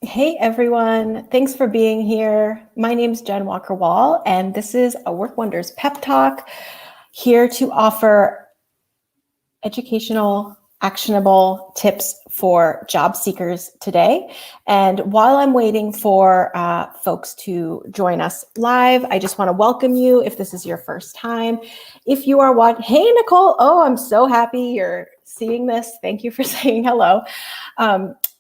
Hey everyone, thanks for being here. My name's Jen Walker-Wall, and this is a Work Wonders Pep Talk, here to offer educational, actionable tips for job seekers today. And while I'm waiting for folks to join us live, I just want to welcome you if this is your first time. If you are watching, hey Nicole, oh, I'm so happy you're seeing this. Thank you for saying hello.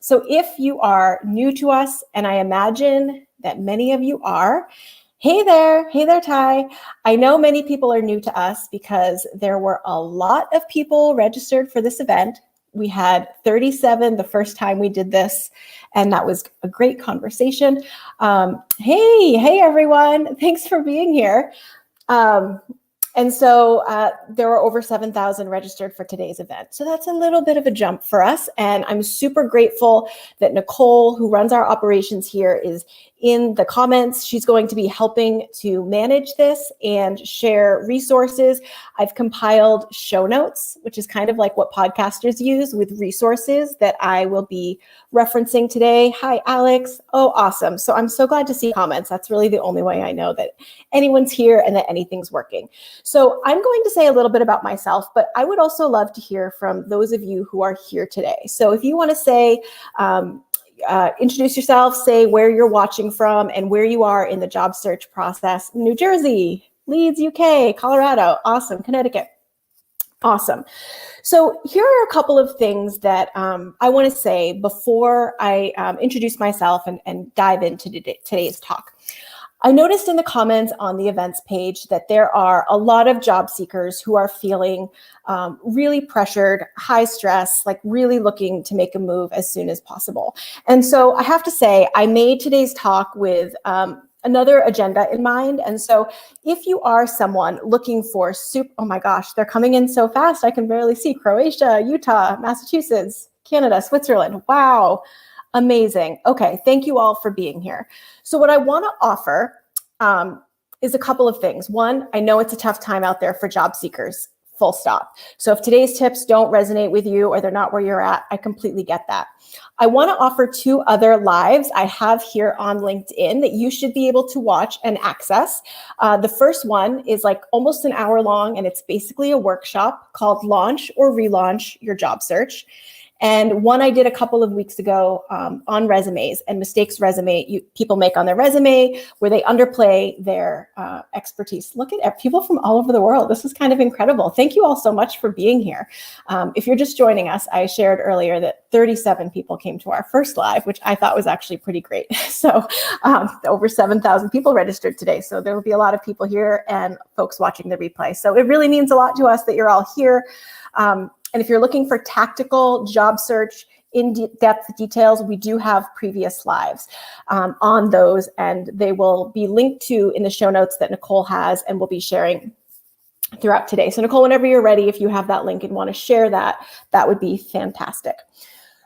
So if you are new to us, and I imagine that many of you are, hey there, Ty. I know many people are new to us because there were a lot of people registered for this event. We had 37 the first time we did this, and that was a great conversation. Hey everyone, thanks for being here. And so there were over 7,000 registered for today's event. So that's a little bit of a jump for us. And I'm super grateful that Nicole, who runs our operations here, is in the comments. She's going to be helping to manage this and share resources. I've compiled show notes, which is kind of like what podcasters use, with resources that I will be referencing today. Hi, Alex. Oh, awesome. So I'm so glad to see comments. That's really the only way I know that anyone's here and that anything's working. So I'm going to say a little bit about myself, but I would also love to hear from those of you who are here today. So if you want to say, introduce yourself, say where you're watching from and where you are in the job search process. New Jersey, Leeds, UK, Colorado, awesome, Connecticut. Awesome. So here are a couple of things that I want to say before I introduce myself and dive into today's talk. I noticed in the comments on the events page that there are a lot of job seekers who are feeling really pressured, high stress, like really looking to make a move as soon as possible. And so I have to say, I made today's talk with another agenda in mind. And so if you are someone looking for oh my gosh, they're coming in so fast, I can barely see. Croatia, Utah, Massachusetts, Canada, Switzerland. Wow. Amazing. Okay, thank you all for being here. So what I want to offer is a couple of things. One, I know it's a tough time out there for job seekers, full stop. So if today's tips don't resonate with you or they're not where you're at, I completely get that. I want to offer two other lives I have here on LinkedIn that you should be able to watch and access. The first one is like almost an hour long, and it's basically a workshop called Launch or Relaunch Your Job Search. And one I did a couple of weeks ago on resumes and mistakes people make on their resume where they underplay their expertise. Look at people from all over the world. This is kind of incredible. Thank you all so much for being here. If you're just joining us, I shared earlier that 37 people came to our first live, which I thought was actually pretty great. So over 7,000 people registered today. So there will be a lot of people here and folks watching the replay. So it really means a lot to us that you're all here. And if you're looking for tactical job search in-depth details, we do have previous lives on those, and they will be linked to in the show notes that Nicole has and will be sharing throughout today. So Nicole, whenever you're ready, if you have that link and want to share that, that would be fantastic.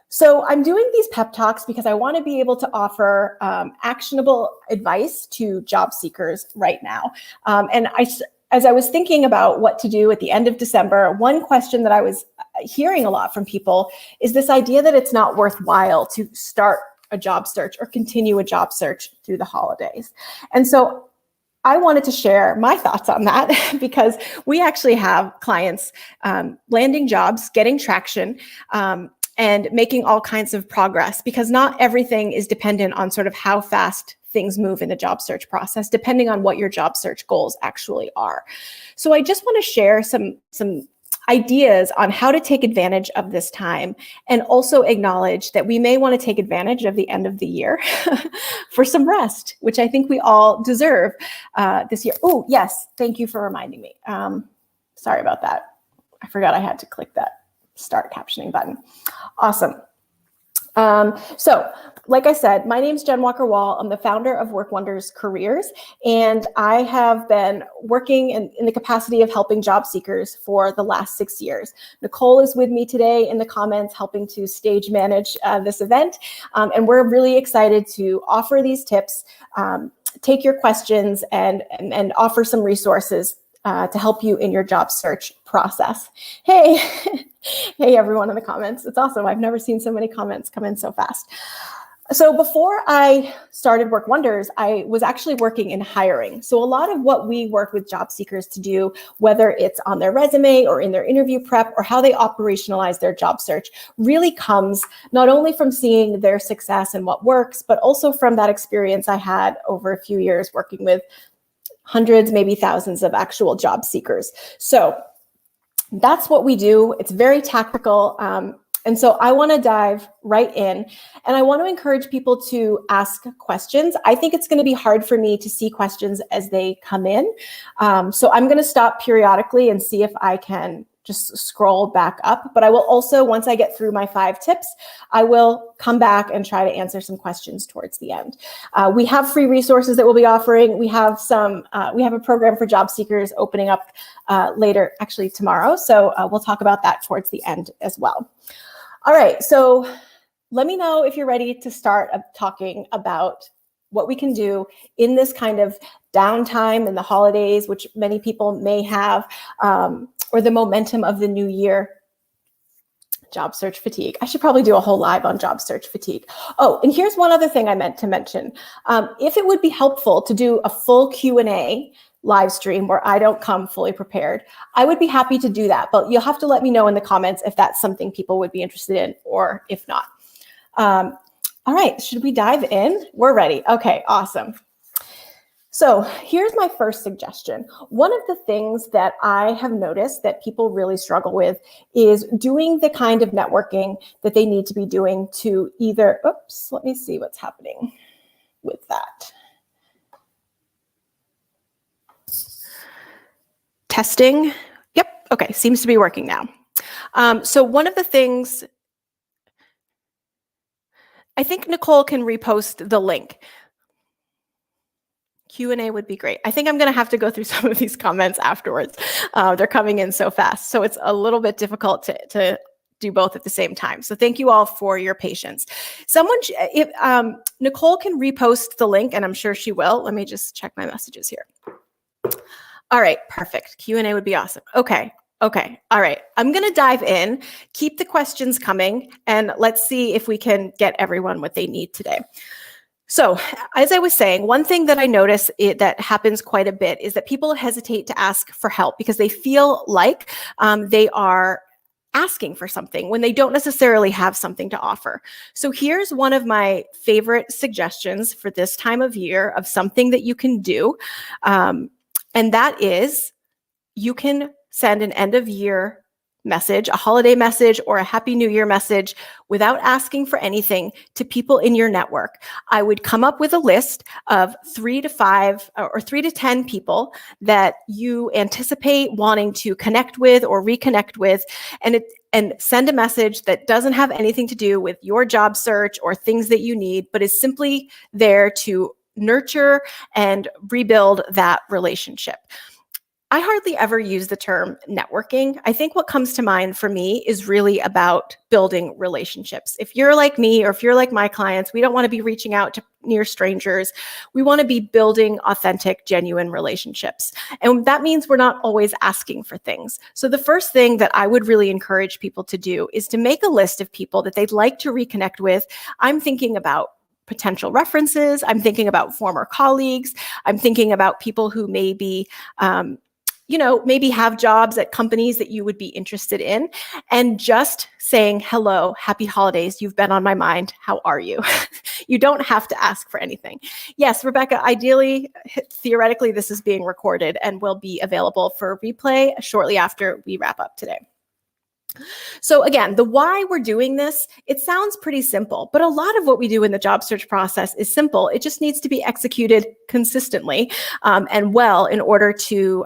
So I'm doing these pep talks because I want to be able to offer actionable advice to job seekers right now. As I was thinking about what to do at the end of December, one question that I was hearing a lot from people is this idea that it's not worthwhile to start a job search or continue a job search through the holidays. And so I wanted to share my thoughts on that because we actually have clients landing jobs, getting traction, and making all kinds of progress, because not everything is dependent on sort of how fast things move in the job search process, depending on what your job search goals actually are. So I just want to share some ideas on how to take advantage of this time, and also acknowledge that we may want to take advantage of the end of the year for some rest, which I think we all deserve this year. Oh, yes. Thank you for reminding me. Sorry about that. I forgot I had to click that start captioning button. Awesome. So like I said, my name's Jen Walker-Wall. I'm the founder of Work Wonders Careers, and I have been working in the capacity of helping job seekers for the last 6 years. Nicole is with me today in the comments, helping to stage manage this event, and we're really excited to offer these tips, take your questions, and offer some resources to help you in your job search process. Hey, hey everyone in the comments. It's awesome. I've never seen so many comments come in so fast. So before I started Work Wonders, I was actually working in hiring. So a lot of what we work with job seekers to do, whether it's on their resume or in their interview prep or how they operationalize their job search, really comes not only from seeing their success and what works, but also from that experience I had over a few years working with hundreds, maybe thousands of actual job seekers. So that's what we do. It's very tactical. And so I want to dive right in, and I want to encourage people to ask questions. I think it's going to be hard for me to see questions as they come in. So I'm going to stop periodically and see if I can just scroll back up. But I will also, once I get through my 5 tips, I will come back and try to answer some questions towards the end. We have free resources that we'll be offering. We have a program for job seekers opening up later, actually tomorrow. So we'll talk about that towards the end as well. All right, so let me know if you're ready to start talking about what we can do in this kind of downtime in the holidays, which many people may have, or the momentum of the new year. Job search fatigue. I should probably do a whole live on job search fatigue. Oh, and here's one other thing I meant to mention. If it would be helpful to do a full Q&A live stream where I don't come fully prepared, I would be happy to do that, but you'll have to let me know in the comments if that's something people would be interested in or if not. All right, should we dive in? We're ready. Okay, awesome. So here's my first suggestion. One of the things that I have noticed that people really struggle with is doing the kind of networking that they need to be doing to either, oops, let me see what's happening with that. Testing. Yep. Okay. Seems to be working now. So one of the things, I think Nicole can repost the link. Q&A would be great. I think I'm going to have to go through some of these comments afterwards. They're coming in so fast. So it's a little bit difficult to do both at the same time. So thank you all for your patience. If Nicole can repost the link, and I'm sure she will. Let me just check my messages here. All right, perfect. Q&A would be awesome. Okay. All right. I'm going to dive in, keep the questions coming, and let's see if we can get everyone what they need today. So as I was saying, one thing that I notice that happens quite a bit is that people hesitate to ask for help because they feel like they are asking for something when they don't necessarily have something to offer. So here's one of my favorite suggestions for this time of year of something that you can do. And that is, you can send an end of year message, a holiday message, or a Happy New Year message without asking for anything to people in your network. I would come up with a list of 3 to 5 or 3 to 10 people that you anticipate wanting to connect with or reconnect with, and send a message that doesn't have anything to do with your job search or things that you need, but is simply there to nurture and rebuild that relationship. I hardly ever use the term networking. I think what comes to mind for me is really about building relationships. If you're like me or if you're like my clients, we don't want to be reaching out to near strangers. We want to be building authentic, genuine relationships. And that means we're not always asking for things. So the first thing that I would really encourage people to do is to make a list of people that they'd like to reconnect with. I'm thinking about potential references. I'm thinking about former colleagues. I'm thinking about people who maybe maybe have jobs at companies that you would be interested in, and just saying, hello, happy holidays. You've been on my mind. How are you? You don't have to ask for anything. Yes, Rebecca, ideally, theoretically, this is being recorded and will be available for replay shortly after we wrap up today. So again, the why we're doing this, it sounds pretty simple, but a lot of what we do in the job search process is simple. It just needs to be executed consistently and well in order to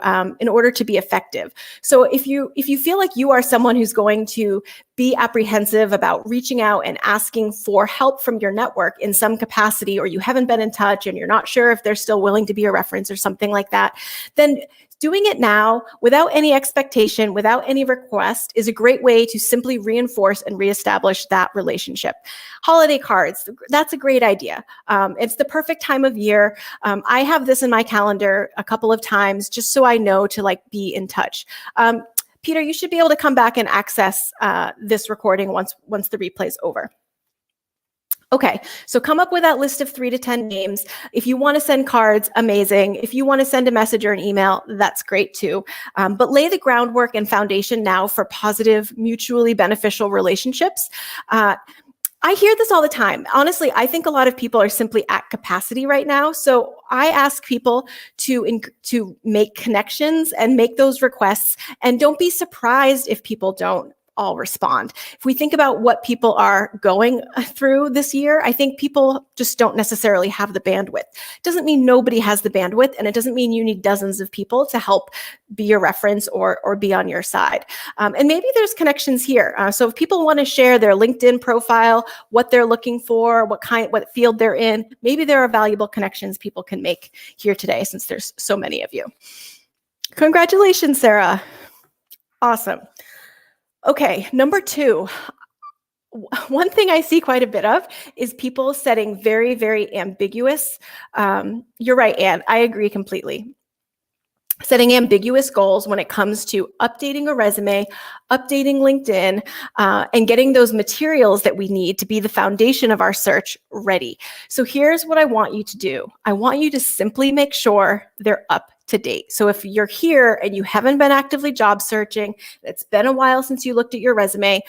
be effective. So if you feel like you are someone who's going to be apprehensive about reaching out and asking for help from your network in some capacity, or you haven't been in touch and you're not sure if they're still willing to be a reference or something like that, then doing it now without any expectation, without any request, is a great way to simply reinforce and reestablish that relationship. Holiday cards, that's a great idea. It's the perfect time of year. I have this in my calendar a couple of times just so I know to be in touch. Peter, you should be able to come back and access this recording once the replay is over. Okay, so come up with that list of 3 to 10 names. If you want to send cards, amazing. If you want to send a message or an email, that's great too. But lay the groundwork and foundation now for positive, mutually beneficial relationships. I hear this all the time. Honestly, I think a lot of people are simply at capacity right now. So I ask people to make connections and make those requests. And don't be surprised if people don't all respond. If we think about what people are going through this year, I think people just don't necessarily have the bandwidth. It doesn't mean nobody has the bandwidth, and it doesn't mean you need dozens of people to help be your reference or be on your side. And maybe there's connections here. So if people want to share their LinkedIn profile, what they're looking for, what field they're in, maybe there are valuable connections people can make here today, since there's so many of you. Congratulations, Sarah. Awesome. Okay, number 2. One thing I see quite a bit of is people setting very, very ambiguous. You're right, Anne. I agree completely. Setting ambiguous goals when it comes to updating a resume, updating LinkedIn, and getting those materials that we need to be the foundation of our search ready. So here's what I want you to do. I want you to simply make sure they're up to date. So if you're here and you haven't been actively job searching, it's been a while since you looked at your resume,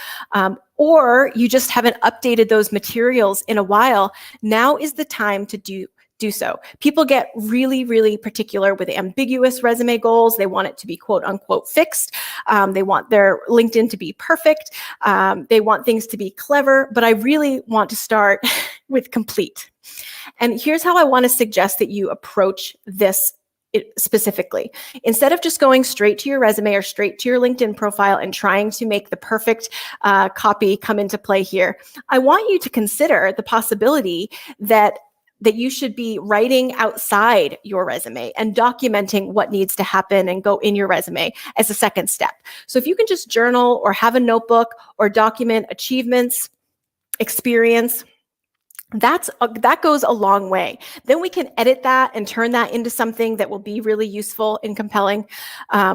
or you just haven't updated those materials in a while, now is the time to do so. People get really, really particular with ambiguous resume goals. They want it to be quote unquote fixed. They want their LinkedIn to be perfect. They want things to be clever, but I really want to start with complete. And here's how I want to suggest that you approach this specifically. Instead of just going straight to your resume or straight to your LinkedIn profile and trying to make the perfect copy come into play here, I want you to consider the possibility that you should be writing outside your resume and documenting what needs to happen and go in your resume as a second step. So if you can just journal or have a notebook or document achievements, experience, that goes a long way. Then we can edit that and turn that into something that will be really useful and compelling.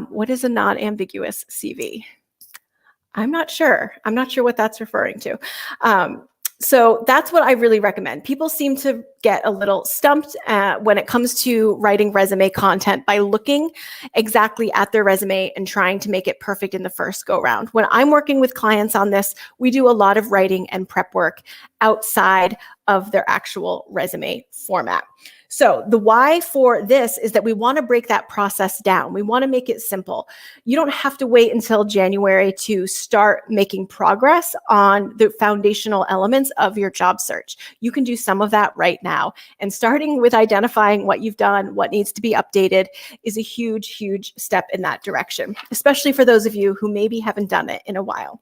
What is a non-ambiguous CV? I'm not sure. I'm not sure what that's referring to. So that's what I really recommend. People seem to get a little stumped when it comes to writing resume content by looking exactly at their resume and trying to make it perfect in the first go round. When I'm working with clients on this, we do a lot of writing and prep work outside of their actual resume format. So the why for this is that we want to break that process down. We want to make it simple. You don't have to wait until January to start making progress on the foundational elements of your job search. You can do some of that right now. And starting with identifying what you've done, what needs to be updated, is a huge, huge step in that direction, especially for those of you who maybe haven't done it in a while.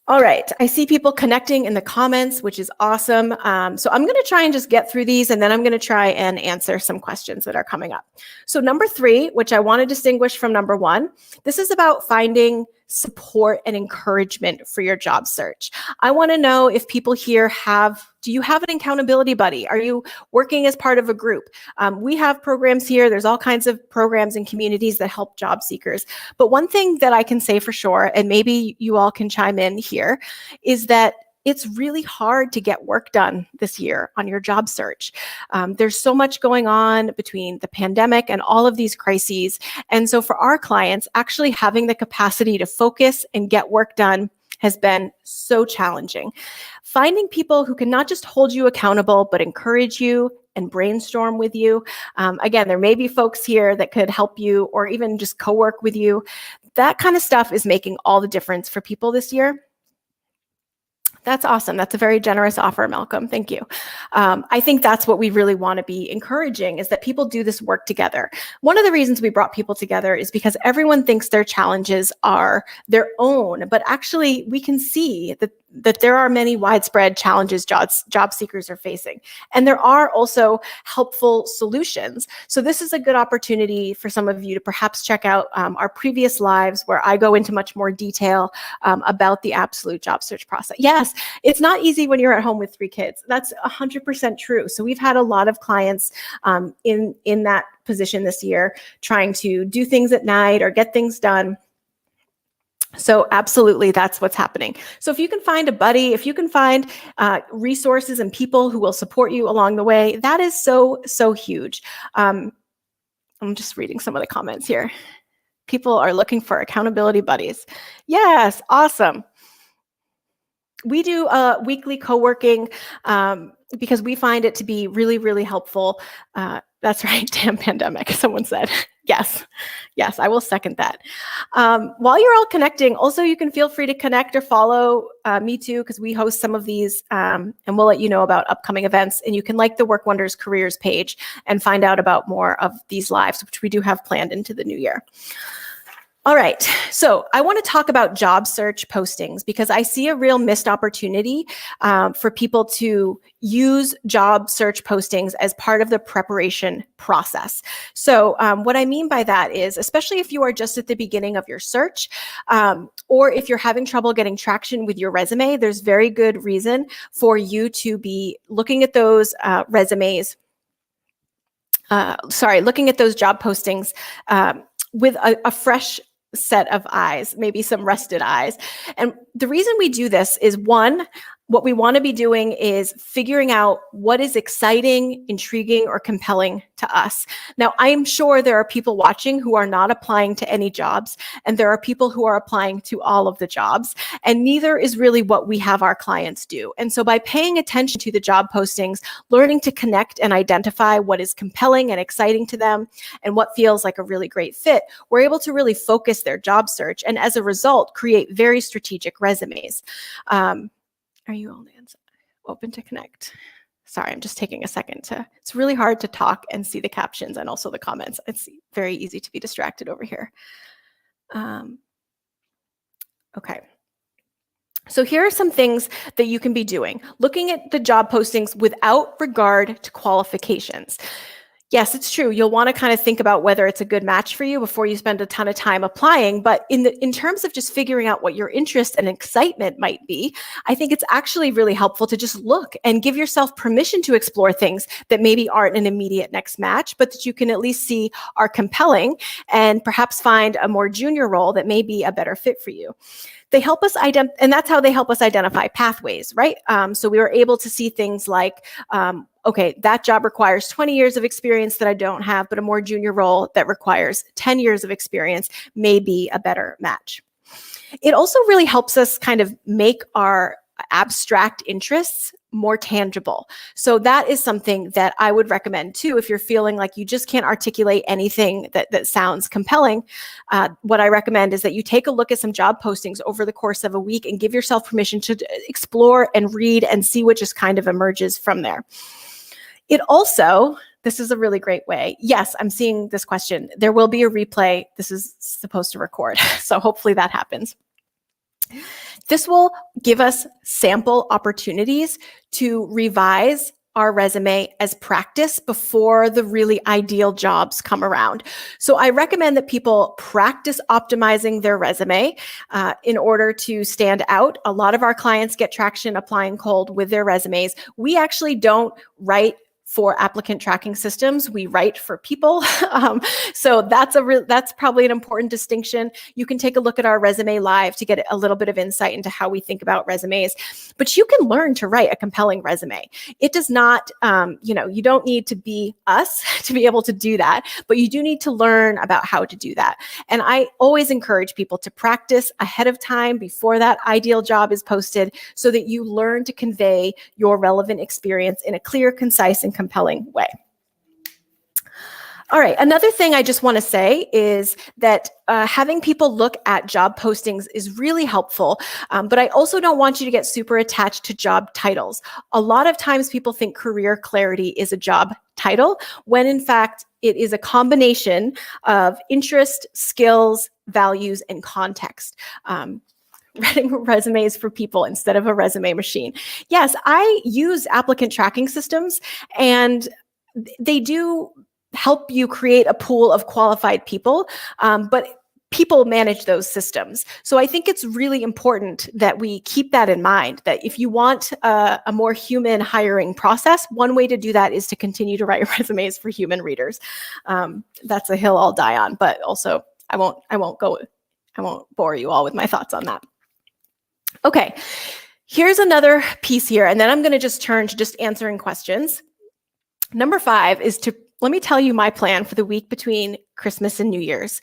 All right, I see people connecting in the comments, which is awesome. So I'm going to try and just get through these, and then I'm going to try and answer some questions that are coming up. So number 3, which I want to distinguish from number 1, this is about finding support and encouragement for your job search. I want to know if people here do you have an accountability buddy? Are you working as part of a group? We have programs here. There's all kinds of programs and communities that help job seekers. But one thing that I can say for sure, and maybe you all can chime in here, is that it's really hard to get work done this year on your job search. There's so much going on between the pandemic and all of these crises. And so for our clients, actually having the capacity to focus and get work done has been so challenging. Finding people who can not just hold you accountable, but encourage you and brainstorm with you. Again, there may be folks here that could help you or even just co-work with you. That kind of stuff is making all the difference for people this year. That's awesome. That's a very generous offer, Malcolm. Thank you. I think that's what we really want to be encouraging, is that people do this work together. One of the reasons we brought people together is because everyone thinks their challenges are their own, but actually we can see that there are many widespread challenges job seekers are facing. And there are also helpful solutions. So this is a good opportunity for some of you to perhaps check out our previous lives where I go into much more detail about the absolute job search process. Yes, it's not easy when you're at home with 3 kids. That's 100% true. So we've had a lot of clients in that position this year, trying to do things at night or get things done. So absolutely, that's what's happening. So if you can find a buddy, if you can find resources and people who will support you along the way, that is so, so huge. I'm just reading some of the comments here. People are looking for accountability buddies. Yes, awesome. We do weekly co-working because we find it to be really, really helpful. That's right, damn pandemic, someone said. Yes, I will second that. While you're all connecting, also you can feel free to connect or follow me too, because we host some of these and we'll let you know about upcoming events. And you can like the Work Wonders careers page and find out about more of these lives, which we do have planned into the new year. All right, so I want to talk about job search postings because I see a real missed opportunity for people to use job search postings as part of the preparation process. So what I mean by that is, especially if you are just at the beginning of your search, or if you're having trouble getting traction with your resume, there's very good reason for you to be looking at those resumes. Looking at those job postings with a fresh set of eyes, maybe some rested eyes. And the reason we do this is, one, what we want to be doing is figuring out what is exciting, intriguing, or compelling to us. Now, I am sure there are people watching who are not applying to any jobs, and there are people who are applying to all of the jobs, and neither is really what we have our clients do. And so by paying attention to the job postings, learning to connect and identify what is compelling and exciting to them and what feels like a really great fit, we're able to really focus their job search and as a result, create very strategic resumes. Are you all open to connect? Sorry, I'm just taking a second it's really hard to talk and see the captions and also the comments. It's very easy to be distracted over here. Okay. So here are some things that you can be doing. Looking at the job postings without regard to qualifications. Yes, it's true. You'll want to kind of think about whether it's a good match for you before you spend a ton of time applying. But in terms of just figuring out what your interest and excitement might be, I think it's actually really helpful to just look and give yourself permission to explore things that maybe aren't an immediate next match, but that you can at least see are compelling and perhaps find a more junior role that may be a better fit for you. They help us and that's how they help us identify pathways, right? So we were able to see things like, okay, that job requires 20 years of experience that I don't have, but a more junior role that requires 10 years of experience may be a better match. It also really helps us kind of make our abstract interests more tangible. So that is something that I would recommend too. If you're feeling like you just can't articulate anything that sounds compelling, what I recommend is that you take a look at some job postings over the course of a week and give yourself permission to explore and read and see what just kind of emerges from there. It also, this is a really great way. Yes, I'm seeing this question. There will be a replay. This is supposed to record. So hopefully that happens. This will give us sample opportunities to revise our resume as practice before the really ideal jobs come around. So I recommend that people practice optimizing their resume in order to stand out. A lot of our clients get traction applying cold with their resumes. We actually don't write for applicant tracking systems, we write for people. So that's probably an important distinction. You can take a look at our resume live to get a little bit of insight into how we think about resumes, but you can learn to write a compelling resume. It does not, you don't need to be us to be able to do that, but you do need to learn about how to do that. And I always encourage people to practice ahead of time before that ideal job is posted so that you learn to convey your relevant experience in a clear, concise, and compelling way. All right, another thing I just want to say is that having people look at job postings is really helpful, but I also don't want you to get super attached to job titles. A lot of times people think career clarity is a job title, when in fact it is a combination of interest, skills, values, and context. Writing resumes for people instead of a resume machine. Yes, I use applicant tracking systems, and they do help you create a pool of qualified people, but people manage those systems. So I think it's really important that we keep that in mind, that if you want a more human hiring process, one way to do that is to continue to write resumes for human readers. That's a hill I'll die on, but also I won't I won't bore you all with my thoughts on that. Okay, here's another piece here, and then I'm going to just turn to just answering questions. Number 5 is to, let me tell you my plan for the week between Christmas and New Year's.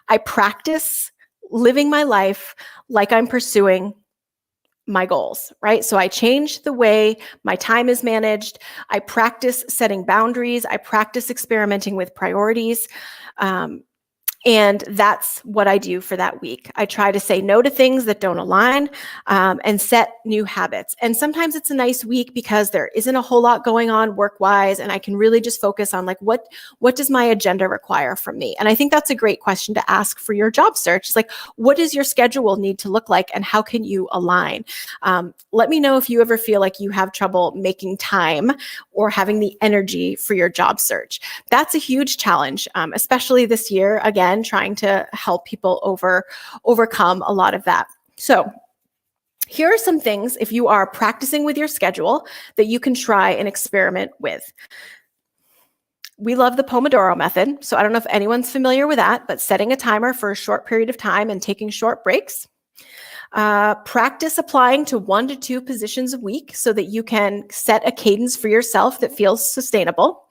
I practice living my life like I'm pursuing my goals, right? So I change the way my time is managed. I practice setting boundaries. I practice experimenting with priorities. And that's what I do for that week. I try to say no to things that don't align, and set new habits. And sometimes it's a nice week because there isn't a whole lot going on work-wise, and I can really just focus on like, what does my agenda require from me? And I think that's a great question to ask for your job search. It's like, what does your schedule need to look like, and how can you align? Let me know if you ever feel like you have trouble making time or having the energy for your job search. That's a huge challenge, especially this year, again, trying to help people overcome a lot of that. So here are some things, if you are practicing with your schedule, that you can try and experiment with. We love the Pomodoro method. So I don't know if anyone's familiar with that, but setting a timer for a short period of time and taking short breaks. Practice applying to 1 to 2 positions a week so that you can set a cadence for yourself that feels sustainable.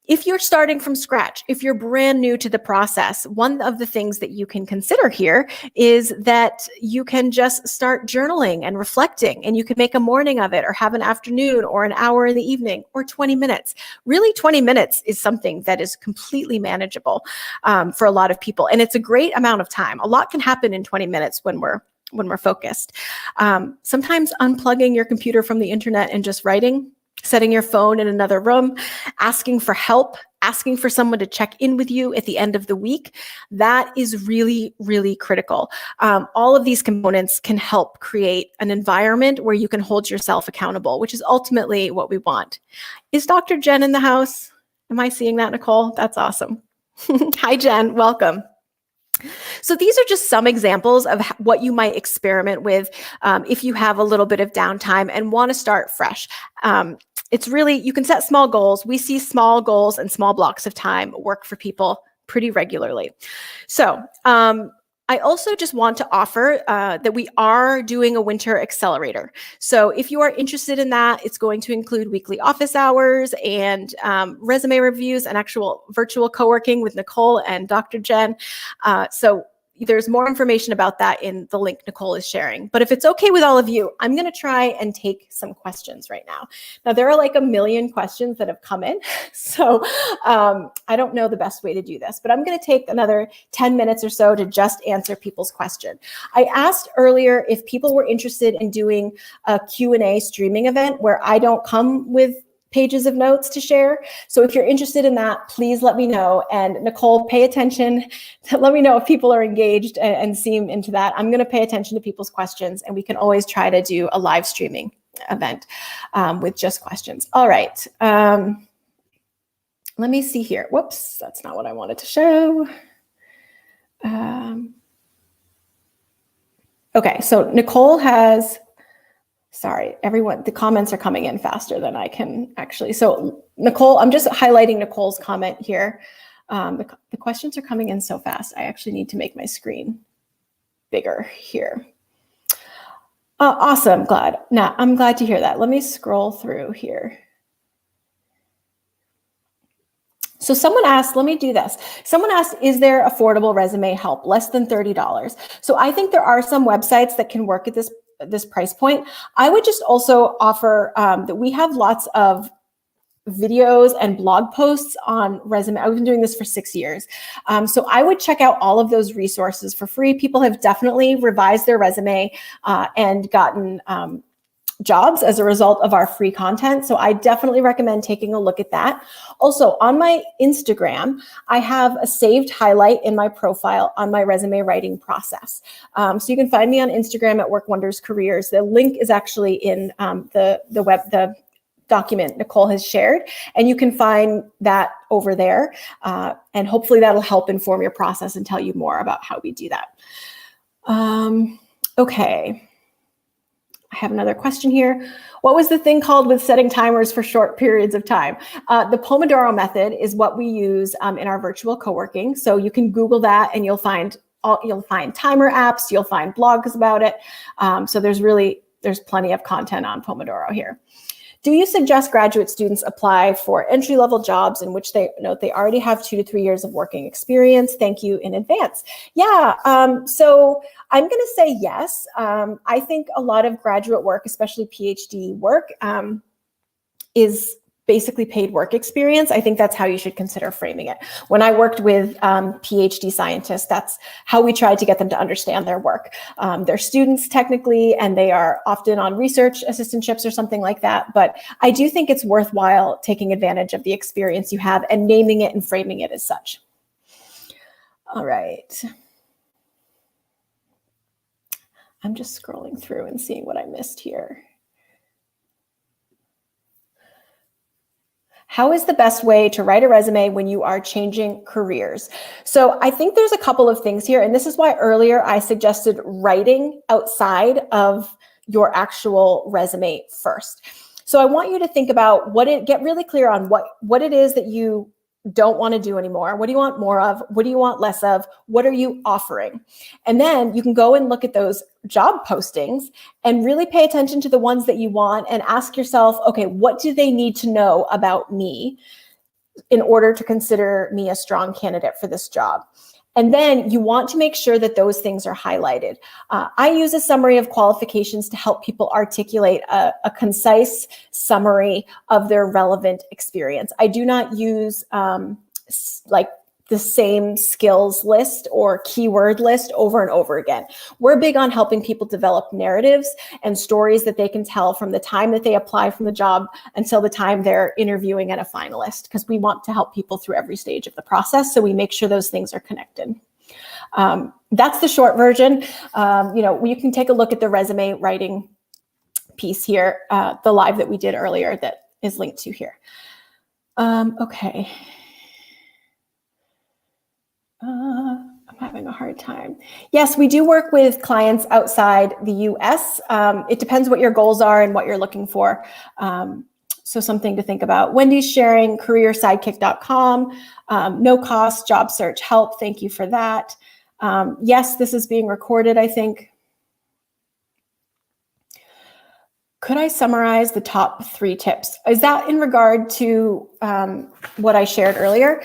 If you're starting from scratch, if you're brand new to the process, one of the things that you can consider here is that you can just start journaling and reflecting, and you can make a morning of it, or have an afternoon, or an hour in the evening, or 20 minutes. Really, 20 minutes is something that is completely manageable for a lot of people. And it's a great amount of time. A lot can happen in 20 minutes when we're focused. Sometimes unplugging your computer from the internet and just writing, setting your phone in another room, asking for help, asking for someone to check in with you at the end of the week, that is really, really critical. All of these components can help create an environment where you can hold yourself accountable, which is ultimately what we want. Is Dr. Jen in the house? Am I seeing that, Nicole? That's awesome. Hi, Jen. Welcome. So these are just some examples of what you might experiment with if you have a little bit of downtime and want to start fresh. It's really, you can set small goals. We see small goals and small blocks of time work for people pretty regularly. So I also just want to offer that we are doing a winter accelerator. So if you are interested in that, it's going to include weekly office hours and resume reviews and actual virtual co-working with Nicole and Dr. Jen. So there's more information about that in the link Nicole is sharing. But if it's okay with all of you, I'm going to try and take some questions right now. Now, there are like a million questions that have come in. So I don't know the best way to do this, but I'm going to take another 10 minutes or so to just answer people's question. I asked earlier if people were interested in doing a Q&A streaming event where I don't come with pages of notes to share. So if you're interested in that, please let me know. And Nicole, pay attention. Let me know if people are engaged and seem into that. I'm going to pay attention to people's questions, and we can always try to do a live streaming event with just questions. All right. Let me see here. Whoops, that's not what I wanted to show. Okay, so Nicole has... Sorry, everyone, the comments are coming in faster than I can actually. So Nicole, I'm just highlighting Nicole's comment here. The questions are coming in so fast. I actually need to make my screen bigger here. Awesome, I'm glad to hear that. Let me scroll through here. So someone asked, let me do this. Someone asked, is there affordable resume help, less than $30? So I think there are some websites that can work at this price point. I would just also offer that we have lots of videos and blog posts on resume. I've been doing this for 6 years. So I would check out all of those resources for free. People have definitely revised their resume and gotten jobs as a result of our free content. So I definitely recommend taking a look at that. Also, on my Instagram, I have a saved highlight in my profile on my resume writing process. So you can find me on Instagram at Work Wonders Careers. The link is actually in the document Nicole has shared, and you can find that over there. And hopefully that'll help inform your process and tell you more about how we do that. Okay. I have another question here. What was the thing called with setting timers for short periods of time? The Pomodoro method is what we use in our virtual co-working. So you can Google that and you'll find you'll find timer apps, you'll find blogs about it. So there's plenty of content on Pomodoro here. Do you suggest graduate students apply for entry-level jobs in which they note they already have 2 to 3 years of working experience? Thank you in advance. Yeah, so I'm going to say yes. I think a lot of graduate work, especially PhD work, is basically paid work experience. I think that's how you should consider framing it. When I worked with PhD scientists, that's how we tried to get them to understand their work. They're students technically, and they are often on research assistantships or something like that. But I do think it's worthwhile taking advantage of the experience you have and naming it and framing it as such. All right. I'm just scrolling through and seeing what I missed here. How is the best way to write a resume when you are changing careers? So I think there's a couple of things here, and this is why earlier I suggested writing outside of your actual resume first. So I want you to think about get really clear on what it is that you don't want to do anymore. What do you want more of? What do you want less of? What are you offering? And then you can go and look at those job postings and really pay attention to the ones that you want and ask yourself, okay, what do they need to know about me in order to consider me a strong candidate for this job? And then you want to make sure that those things are highlighted. I use a summary of qualifications to help people articulate a concise summary of their relevant experience. I do not use like the same skills list or keyword list over and over again. We're big on helping people develop narratives and stories that they can tell from the time that they apply from the job until the time they're interviewing and a finalist, because we want to help people through every stage of the process. So we make sure those things are connected. That's the short version. You can take a look at the resume writing piece here, the live that we did earlier that is linked to here. Okay. I'm having a hard time. Yes, we do work with clients outside the US. It depends what your goals are and what you're looking for. So something to think about. Wendy's sharing careersidekick.com, no cost job search help. Thank you for that. Yes, this is being recorded, I think. Could I summarize the top 3 tips? Is that in regard to what I shared earlier?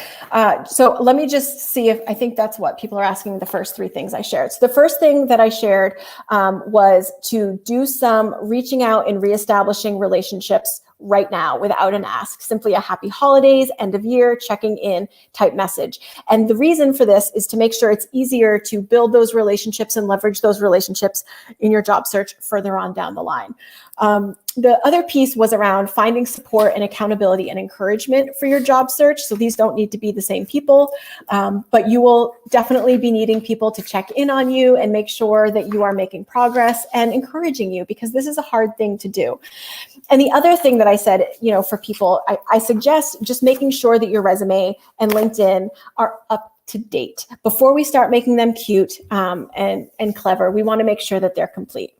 So let me just see if I think that's what people are asking, the first 3 things I shared. So the first thing that I shared was to do some reaching out and reestablishing relationships right now without an ask, simply a happy holidays, end of year, checking in type message. And the reason for this is to make sure it's easier to build those relationships and leverage those relationships in your job search further on down the line. The other piece was around finding support and accountability and encouragement for your job search. So these don't need to be the same people, but you will definitely be needing people to check in on you and make sure that you are making progress and encouraging you, because this is a hard thing to do. And the other thing that I said, for people, I suggest just making sure that your resume and LinkedIn are up to date. Before we start making them cute and clever, we want to make sure that they're complete.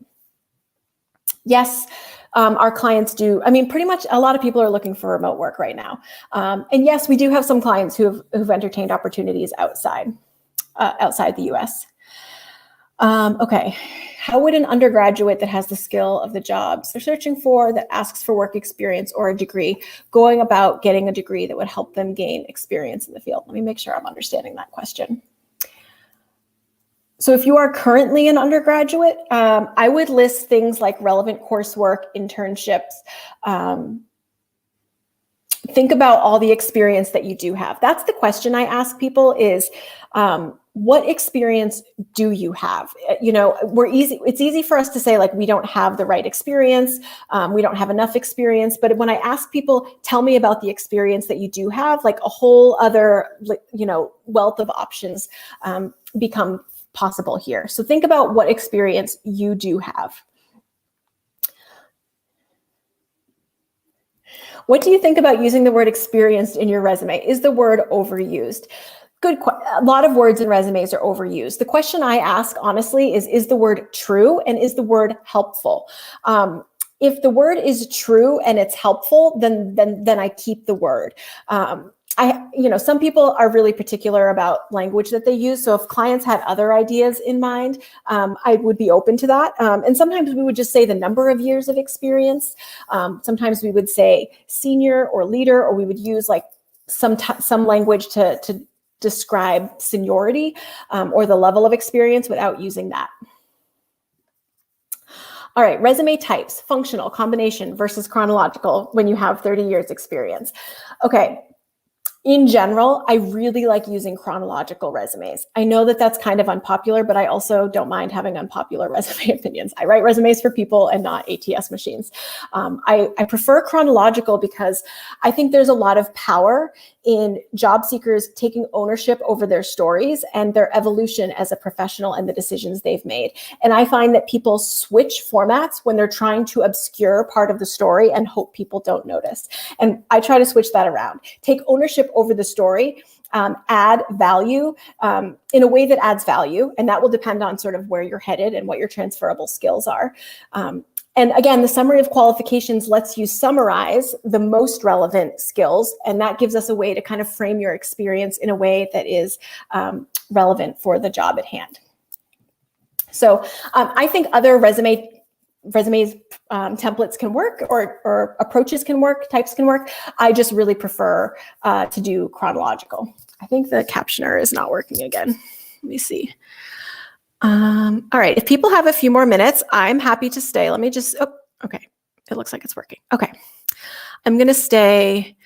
Yes, our clients do. I mean, pretty much a lot of people are looking for remote work right now. And yes, we do have some clients who've entertained opportunities outside the US. Okay, how would an undergraduate that has the skill of the jobs they're searching for, that asks for work experience or a degree, going about getting a degree that would help them gain experience in the field? Let me make sure I'm understanding that question. So if you are currently an undergraduate, I would list things like relevant coursework, internships. Think about all the experience that you do have. That's the question I ask people is, what experience do you have? It's easy for us to say, like, we don't have the right experience. We don't have enough experience. But when I ask people, tell me about the experience that you do have, like a whole other, wealth of options become possible here. So think about what experience you do have. What do you think about using the word experienced in your resume? Is the word overused? A lot of words in resumes are overused. The question I ask, honestly, is the word true and is the word helpful? If the word is true and it's helpful, then I keep the word. Some people are really particular about language that they use. So if clients had other ideas in mind, I would be open to that. And sometimes we would just say the number of years of experience. Sometimes we would say senior or leader, or we would use like some language to describe seniority or the level of experience without using that. All right, resume types, functional, combination versus chronological when you have 30 years experience. Okay. In general, I really like using chronological resumes. I know that that's kind of unpopular, but I also don't mind having unpopular resume opinions. I write resumes for people and not ATS machines. I prefer chronological because I think there's a lot of power in job seekers taking ownership over their stories and their evolution as a professional and the decisions they've made. And I find that people switch formats when they're trying to obscure part of the story and hope people don't notice. And I try to switch that around. Take ownership over the story, add value in a way that adds value. And that will depend on sort of where you're headed and what your transferable skills are. And again, the summary of qualifications lets you summarize the most relevant skills. And that gives us a way to kind of frame your experience in a way that is relevant for the job at hand. So I think other resumes, templates can work, or approaches can work, types can work. I just really prefer to do chronological. I think the captioner is not working again. Let me see. All right, if people have a few more minutes, I'm happy to stay. Let me just, okay. It looks like it's working. Okay. I'm going to stay.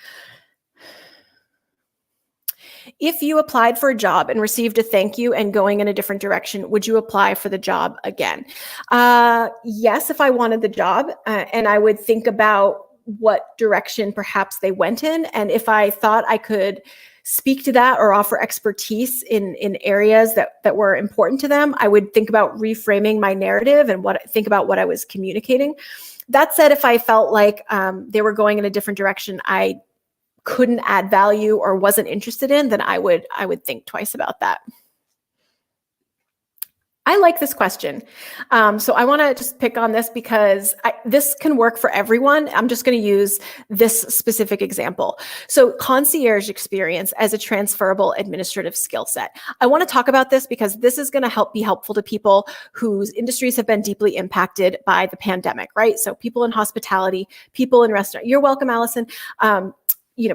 If you applied for a job and received a thank you and going in a different direction, would you apply for the job again? Yes, if I wanted the job, and I would think about what direction perhaps they went in. And if I thought I could speak to that or offer expertise in areas that were important to them, I would think about reframing my narrative and think about what I was communicating. That said, if I felt like they were going in a different direction I couldn't add value or wasn't interested in, then I would think twice about that. I like this question. So I want to just pick on this because this can work for everyone. I'm just going to use this specific example. So concierge experience as a transferable administrative skill set. I want to talk about this because this is going to be helpful to people whose industries have been deeply impacted by the pandemic, right? So people in hospitality, people in restaurant. You're welcome, Allison.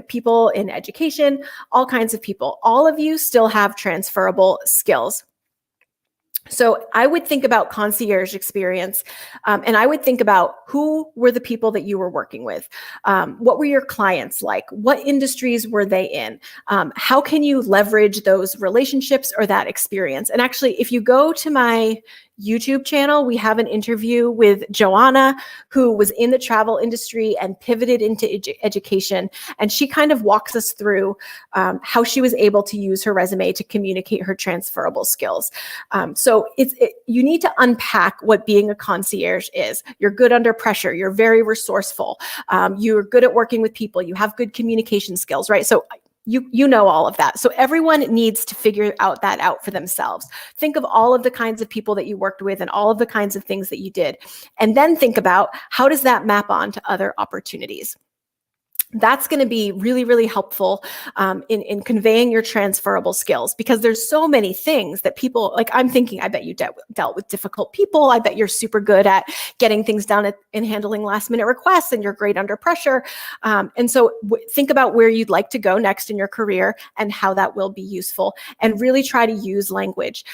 People in education, all kinds of people. All of you still have transferable skills. So I would think about concierge experience, and I would think about who were the people that you were working with? What were your clients like? What industries were they in? How can you leverage those relationships or that experience? And actually, if you go to my YouTube channel, we have an interview with Joanna, who was in the travel industry and pivoted into education. And she kind of walks us through how she was able to use her resume to communicate her transferable skills. So you need to unpack what being a concierge is. You're good under pressure. You're very resourceful. You're good at working with people. You have good communication skills, right? So you know all of that. So everyone needs to figure that out for themselves. Think of all of the kinds of people that you worked with and all of the kinds of things that you did. And then think about how does that map on to other opportunities. That's going to be really, really helpful in conveying your transferable skills, because there's so many things that people, like I'm thinking, I bet you dealt with difficult people. I bet you're super good at getting things done and handling last minute requests, and you're great under pressure. And so think about where you'd like to go next in your career and how that will be useful, and really try to use language.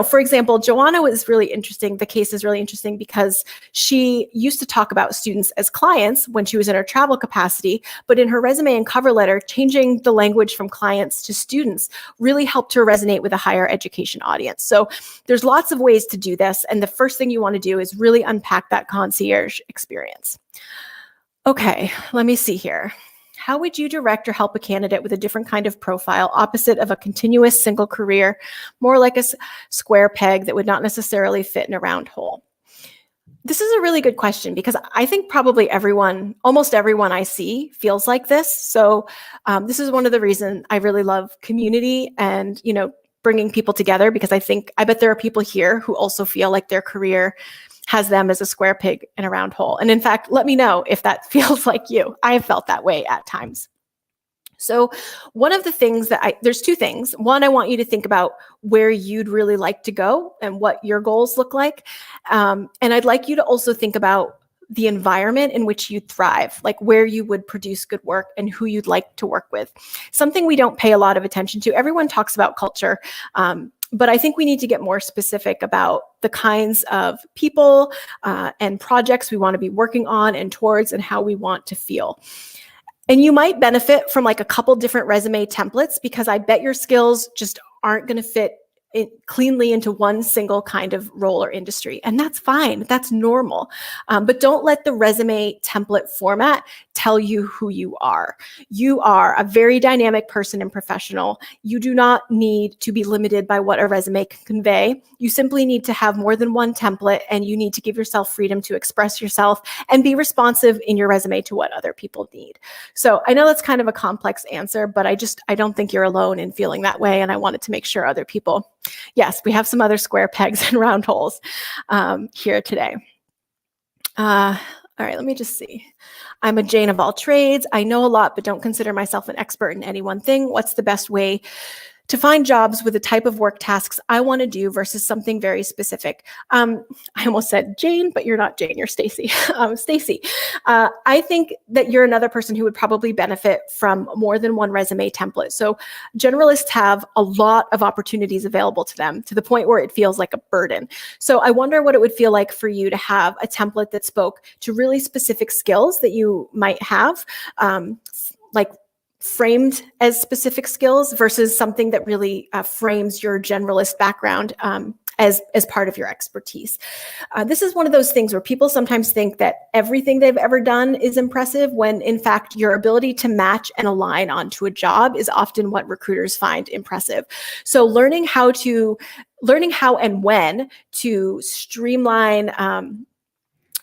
For example, Joanna was really interesting. The case is really interesting because she used to talk about students as clients when she was in her travel capacity, but in her resume and cover letter, changing the language from clients to students really helped her resonate with a higher education audience. So there's lots of ways to do this. And the first thing you want to do is really unpack that concierge experience. Okay, let me see here. How would you direct or help a candidate with a different kind of profile, opposite of a continuous single career, more like a square peg that would not necessarily fit in a round hole? This is a really good question, because I think probably almost everyone I see feels like this. So this is one of the reasons I really love community and, bringing people together, because I bet there are people here who also feel like their career has them as a square peg in a round hole. And in fact, let me know if that feels like you. I have felt that way at times. So one of the things there's two things. One, I want you to think about where you'd really like to go and what your goals look like. And I'd like you to also think about the environment in which you thrive, like where you would produce good work and who you'd like to work with. Something we don't pay a lot of attention to. Everyone talks about culture, but I think we need to get more specific about the kinds of people and projects we want to be working on and towards and how we want to feel. And you might benefit from like a couple different resume templates because I bet your skills just aren't going to fit cleanly into one single kind of role or industry. And that's fine. That's normal. But don't let the resume template format tell you who you are. You are a very dynamic person and professional. You do not need to be limited by what a resume can convey. You simply need to have more than one template, and you need to give yourself freedom to express yourself and be responsive in your resume to what other people need. So I know that's kind of a complex answer, but I don't think you're alone in feeling that way. And I wanted to make sure other people. Yes, we have some other square pegs and round holes here today. All right, let me just see. I'm a Jane of all trades. I know a lot, but don't consider myself an expert in any one thing. What's the best way to find jobs with the type of work tasks I want to do versus something very specific? I almost said Jane, but you're not Jane, you're Stacy. Stacy, I think that you're another person who would probably benefit from more than one resume template. So generalists have a lot of opportunities available to them to the point where it feels like a burden. So I wonder what it would feel like for you to have a template that spoke to really specific skills that you might have, like framed as specific skills versus something that really frames your generalist background as part of your expertise. This is one of those things where people sometimes think that everything they've ever done is impressive, when in fact your ability to match and align onto a job is often what recruiters find impressive. So learning how and when to streamline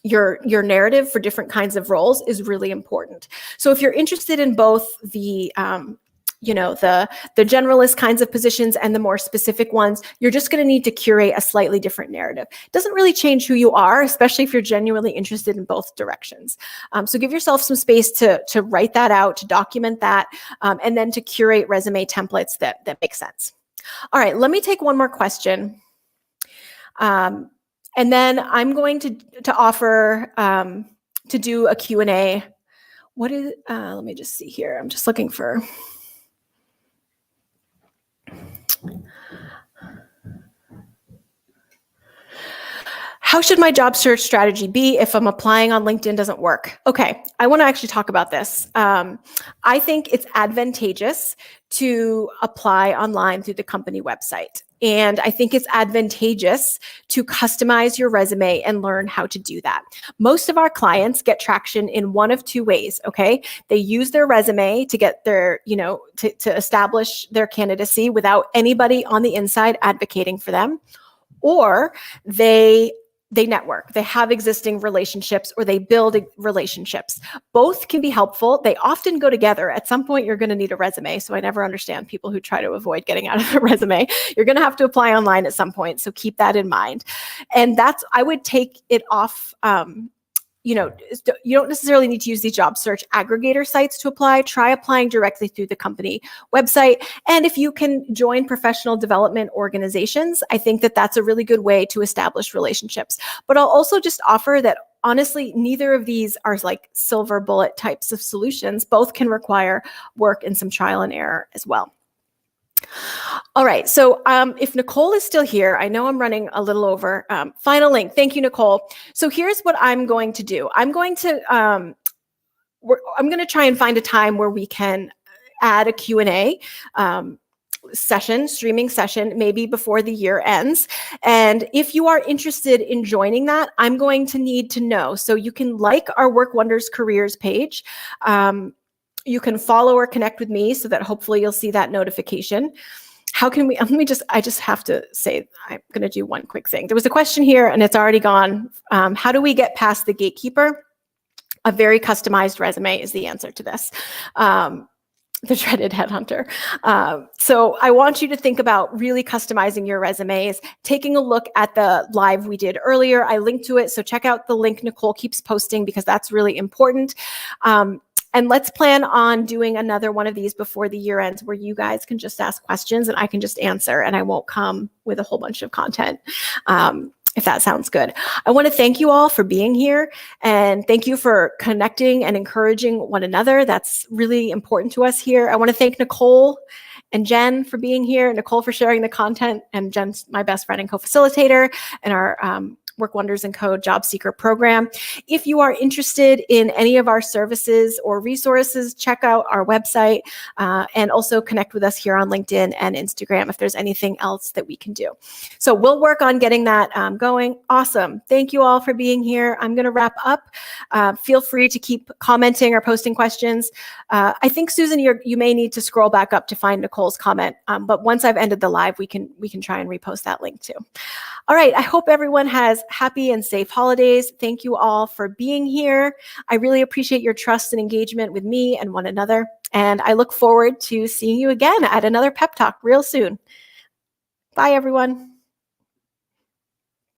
your narrative for different kinds of roles is really important. So if you're interested in both the generalist kinds of positions and the more specific ones, you're just going to need to curate a slightly different narrative. It doesn't really change who you are, especially if you're genuinely interested in both directions. So give yourself some space to write that out, to document that, and then to curate resume templates that make sense. All right, let me take one more question. And then I'm going to offer to do a Q&A. Let me just see here. I'm just looking for. How should my job search strategy be if I'm applying on LinkedIn doesn't work? Okay, I want to actually talk about this. I think it's advantageous to apply online through the company website. And I think it's advantageous to customize your resume and learn how to do that. Most of our clients get traction in one of two ways, okay? They use their resume to get their, to establish their candidacy without anybody on the inside advocating for them, or they network, they have existing relationships, or they build relationships. Both can be helpful. They often go together. At some point, you're going to need a resume. So I never understand people who try to avoid getting out of a resume. You're going to have to apply online at some point. So keep that in mind. And I would take it off. You don't necessarily need to use these job search aggregator sites to apply. Try applying directly through the company website. And if you can join professional development organizations, I think that that's a really good way to establish relationships. But I'll also just offer that honestly, neither of these are like silver bullet types of solutions. Both can require work and some trial and error as well. All right, so if Nicole is still here, I know I'm running a little over. Final link. Thank you, Nicole. So here's what I'm going to do. I'm going to try and find a time where we can add a Q&A streaming session, maybe before the year ends. And if you are interested in joining that, I'm going to need to know. So you can like our Work Wonders Careers page. You can follow or connect with me so that hopefully you'll see that notification. How can we, I just have to say, I'm going to do one quick thing. There was a question here and it's already gone. How do we get past the gatekeeper? A very customized resume is the answer to this. The dreaded headhunter. So I want you to think about really customizing your resumes, taking a look at the live we did earlier. I linked to it. So check out the link Nicole keeps posting because that's really important. And let's plan on doing another one of these before the year ends where you guys can just ask questions and I can just answer, and I won't come with a whole bunch of content. If that sounds good. I want to thank you all for being here, and thank you for connecting and encouraging one another. That's really important to us here. I want to thank Nicole and Jen for being here. Nicole for sharing the content, and Jen's my best friend and co-facilitator in our Work Wonders and Code Job Seeker program. If you are interested in any of our services or resources, check out our website and also connect with us here on LinkedIn and Instagram if there's anything else that we can do. So we'll work on getting that going. Awesome. Thank you all for being here. I'm going to wrap up. Feel free to keep commenting or posting questions. I think, Susan, you may need to scroll back up to find Nicole's comment. But once I've ended the live, we can try and repost that link too. All right. I hope everyone has happy and safe holidays. Thank you all for being here. I really appreciate your trust and engagement with me and one another. And I look forward to seeing you again at another pep talk real soon. Bye, everyone.